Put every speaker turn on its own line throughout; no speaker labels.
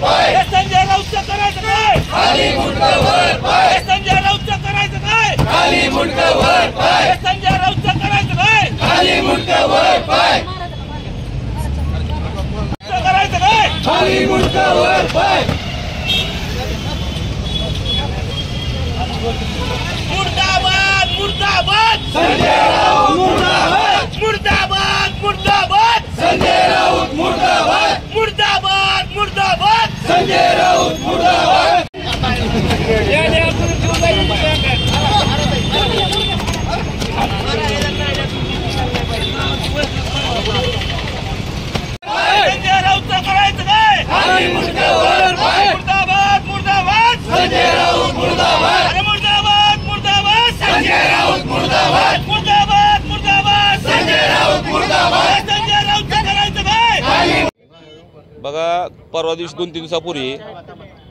पाय संजय राऊतचं करायचं काय खाली मुंडकं वर पाय संजय राऊतचं करायचं काय खाली मुंडकं वर पाय संजय राऊतचं करायचं काय खाली मुंडकं वर पाय करायचं काय खाली मुंडकं वर पाय मुर्दाबाद मुर्दाबाद संजय राऊत मुर्दाबाद मुर्दाबाद मुर्दाबाद संजय राऊत मुर्दाबाद मुर्दाबाद मुर्दाबाद संजय राऊत मुर्दाबाद संजय राऊतचं करायचं काय खाली मुंडकं वर पाय मुर्दाबाद मुर्दाबाद संजय राऊत मुर्दाबाद मुर्दाबाद मुर्दाबाद संजय राऊत मुर्दाबाद मुर्दाबाद मुर्दाबाद संजय राऊत मुर्दाबाद संजय राऊतचं करायचं काय।
बघा, परवा दिवशी 2-3 दिवसापूर्वी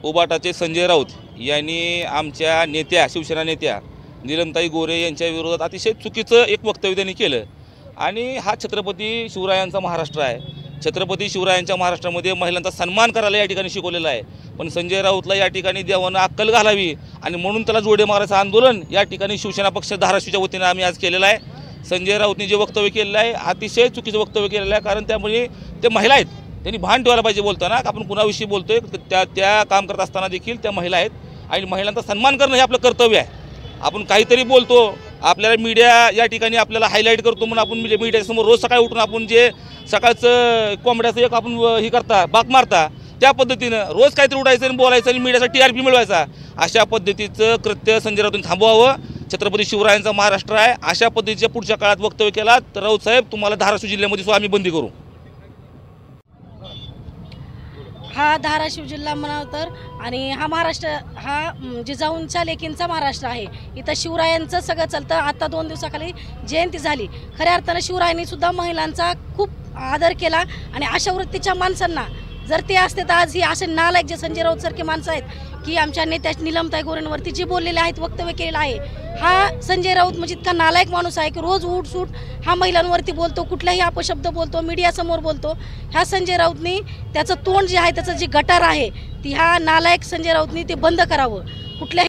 उबाटाचे संजय राऊत यांनी आमच्या नेत्या शिवसेना नेत्या नीलमताई गोरे यांच्या विरोधात अतिशय चुकीचं एक वक्तव्य त्यांनी केलं। आणि हा छत्रपती शिवरायांचा महाराष्ट्र आहे। छत्रपती शिवरायांच्या महाराष्ट्रामध्ये महिलांचा सन्मान करायला या ठिकाणी शिकवलेलं आहे। पण संजय राऊतला या ठिकाणी देवानं अक्कल घालावी आणि म्हणून त्याला जोडे मारायचं आंदोलन या ठिकाणी शिवसेना पक्ष धाराशिवच्या वतीनं आम्ही आज केलेलं आहे। संजय राऊतनी जे वक्तव्य केलेलं आहे अतिशय चुकीचं वक्तव्य केलेलं आहे। कारण त्यामुळे ते महिला आहेत, त्यांनी भान ठेवायला पाहिजे बोलताना आपण कुणाविषयी बोलतोय त्या काम करत असताना देखील त्या महिला आहेत आणि महिलांचा सन्मान करणं हे आपलं कर्तव्य आहे। आपण काहीतरी बोलतो, आपल्याला मीडिया या ठिकाणी आपल्याला हायलाईट करतो म्हणून आपण मीडियासमोर रोज सकाळी उठून आपण जे सकाळचं कोंबड्याचं एक आपण हे करता बाक मारता त्या पद्धतीनं रोज काहीतरी उठायचं आणि बोलायचं आणि मीडियाचा TRP मिळवायचा, अशा पद्धतीचं कृत्य संजय राऊतांनी थांबवावं। छत्रपती शिवरायांचा महाराष्ट्र आहे, अशा पद्धतीच्या पुढच्या काळात वक्तव्य केला तर राऊत साहेब तुम्हाला धाराशिव जिल्ह्यामध्ये सुद्धा आम्ही बंदी करू।
हा धाराशिव जिल्हा म्हणाल तर आणि हा महाराष्ट्र हा जिजाऊंच्या लेकींचा महाराष्ट्र आहे। इथं शिवरायांचं सगळं चालतं। आता 2 दिवसाखाली जयंती झाली। खऱ्या अर्थानं शिवरायांनी सुद्धा महिलांचा खूप आदर केला आणि अशा वृत्तीच्या माणसांना जर ते असते तर आज ही असे नालायक जे संजय राऊत सारखे माणसं आहेत की आमच्या नेत्या नीलमताई गोरेंवरती जे बोललेले आहेत वक्तव्य केलेलं आहे, हा संजय राऊत म्हणजे इतका नालायक माणूस आहे की रोज उठसूट हा महिलांवरती बोलतो, कुठलाही अपशब्द बोलतो, मीडियासमोर बोलतो। ह्या संजय राऊतनी त्याचं तोंड जे आहे त्याचं जी गटार आहे ती ह्या नालायक संजय राऊतनी ते बंद करावं। कुठल्याही